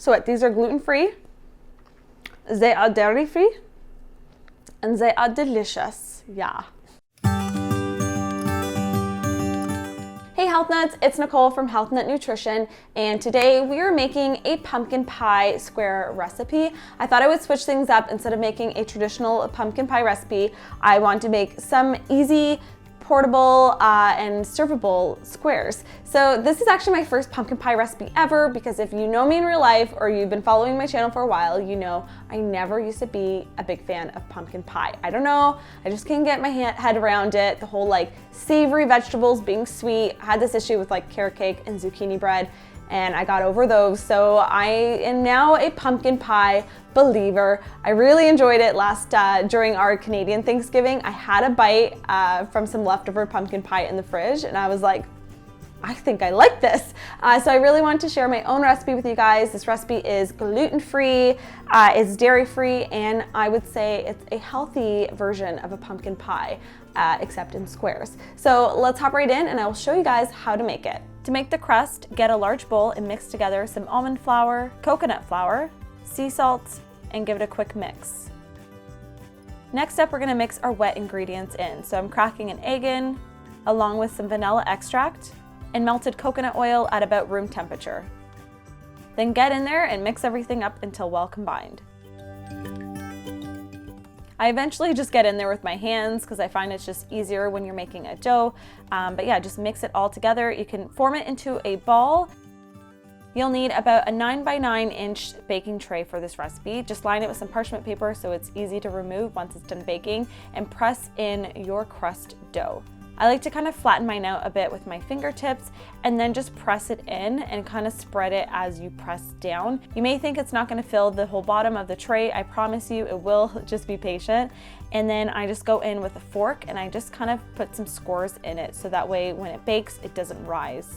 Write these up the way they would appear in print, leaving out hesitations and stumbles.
So what, these are gluten-free, they are dairy-free, and they are delicious, yeah. Hey Health Nuts, it's Nicole from Health Nut Nutrition, and today we are making a pumpkin pie square recipe. I thought I would switch things up. Instead of making a traditional pumpkin pie recipe, I want to make some easy, portable and servable squares. So this is actually my first pumpkin pie recipe ever, because if you know me in real life or you've been following my channel for a while, you know I never used to be a big fan of pumpkin pie. I don't know, I just can't get my head around it. The whole like savory vegetables being sweet. I had this issue with like carrot cake and zucchini bread, and I got over those. So I am now a pumpkin pie believer. I really enjoyed it during our Canadian Thanksgiving. I had a bite from some leftover pumpkin pie in the fridge, and I was like, I think I like this. So I really wanted to share my own recipe with you guys. This recipe is gluten-free, it's dairy-free, and I would say it's a healthy version of a pumpkin pie, except in squares. So let's hop right in and I will show you guys how to make it. To make the crust, get a large bowl and mix together some almond flour, coconut flour, sea salt, and give it a quick mix. Next up, we're gonna mix our wet ingredients in. So I'm cracking an egg in, along with some vanilla extract, and melted coconut oil at about room temperature. Then get in there and mix everything up until well combined. I eventually just get in there with my hands because I find it's just easier when you're making a dough. But yeah, just mix it all together. You can form it into a ball. You'll need about a 9 by 9 inch baking tray for this recipe. Just line it with some parchment paper so it's easy to remove once it's done baking, and press in your crust dough. I like to kind of flatten mine out a bit with my fingertips and then just press it in and kind of spread it as you press down. You may think it's not going to fill the whole bottom of the tray. I promise you it will. Just be patient. And then I just go in with a fork and I just kind of put some scores in it so that way when it bakes it doesn't rise.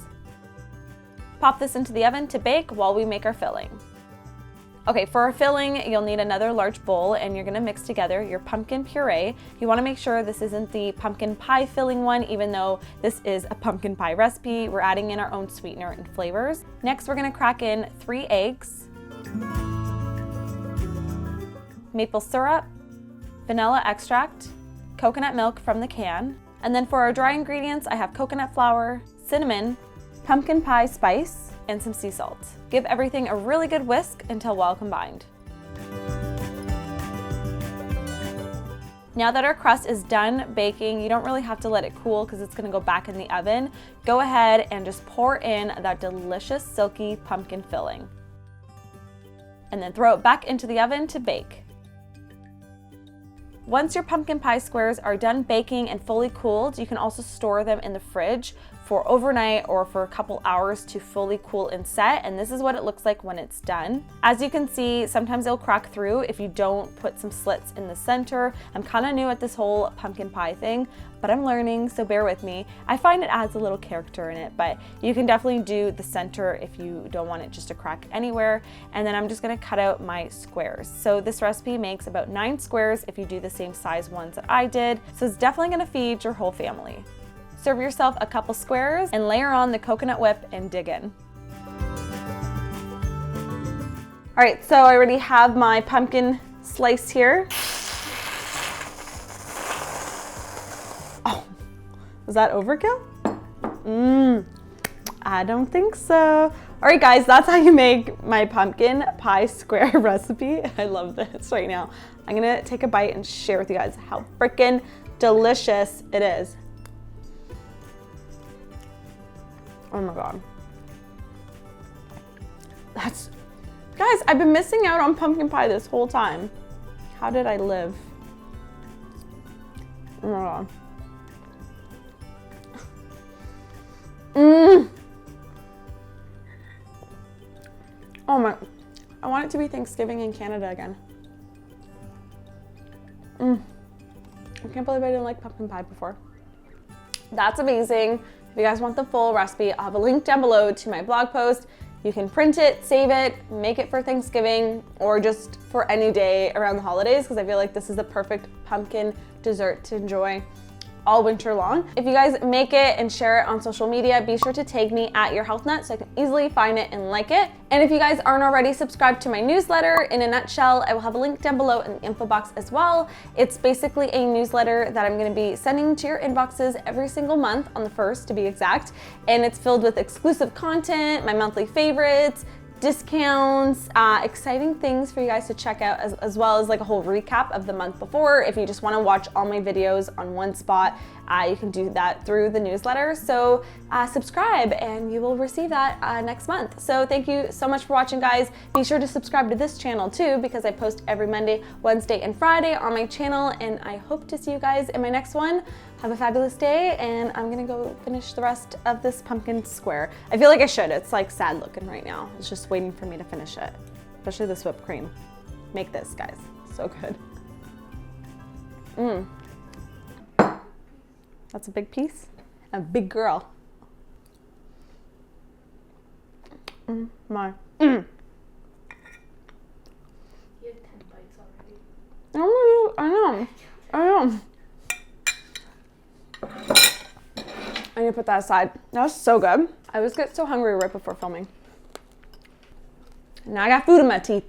Pop this into the oven to bake while we make our filling. Okay, for our filling, you'll need another large bowl and you're gonna mix together your pumpkin puree. You wanna make sure this isn't the pumpkin pie filling one, even though this is a pumpkin pie recipe. We're adding in our own sweetener and flavors. Next, we're gonna crack in 3 eggs, maple syrup, vanilla extract, coconut milk from the can. And then for our dry ingredients, I have coconut flour, cinnamon, pumpkin pie spice, and some sea salt. Give everything a really good whisk until well combined. Now that our crust is done baking, you don't really have to let it cool because it's gonna go back in the oven. Go ahead and just pour in that delicious silky pumpkin filling. And then throw it back into the oven to bake. Once your pumpkin pie squares are done baking and fully cooled, you can also store them in the fridge for overnight or for a couple hours to fully cool and set, and this is what it looks like when it's done. As you can see, sometimes it'll crack through if you don't put some slits in the center. I'm kind of new at this whole pumpkin pie thing, but I'm learning, so bear with me. I find it adds a little character in it, but you can definitely do the center if you don't want it just to crack anywhere. And then I'm just gonna cut out my squares. So this recipe makes about 9 squares if you do the same size ones that I did, so it's definitely gonna feed your whole family. Serve yourself a couple squares and layer on the coconut whip and dig in. All right, so I already have my pumpkin slice here. Oh, was that overkill? I don't think so. All right, guys, that's how you make my pumpkin pie square recipe. I love this right now. I'm gonna take a bite and share with you guys how freaking delicious it is. Oh my God. Guys, I've been missing out on pumpkin pie this whole time. How did I live? Oh my God. Oh my, I want it to be Thanksgiving in Canada again. I can't believe I didn't like pumpkin pie before. That's amazing. If you guys want the full recipe, I'll have a link down below to my blog post. You can print it, save it, make it for Thanksgiving, or just for any day around the holidays, because I feel like this is the perfect pumpkin dessert to enjoy. all winter long. If you guys make it and share it on social media, be sure to tag me at Your Health Nut so I can easily find it and like it. And if you guys aren't already subscribed to my newsletter, in a nutshell, I will have a link down below in the info box as well. It's basically a newsletter that I'm gonna be sending to your inboxes every single month, on the 1st to be exact. And it's filled with exclusive content, my monthly favorites, discounts, exciting things for you guys to check out, as well as like a whole recap of the month before. If you just want to watch all my videos on one spot, you can do that through the newsletter. So subscribe and you will receive that next month. So thank you so much for watching, guys. Be sure to subscribe to this channel too, because I post every Monday, Wednesday, and Friday on my channel, and I hope to see you guys in my next one. Have a fabulous day, and I'm gonna go finish the rest of this pumpkin square. I feel like I should. It's like sad looking right now. It's just waiting for me to finish it, especially this whipped cream. Make this, guys. So good. That's a big piece. A big girl. My. You had 10 bites already. I know. I need to put that aside. That was so good. I always get so hungry right before filming. Now I got food in my teeth.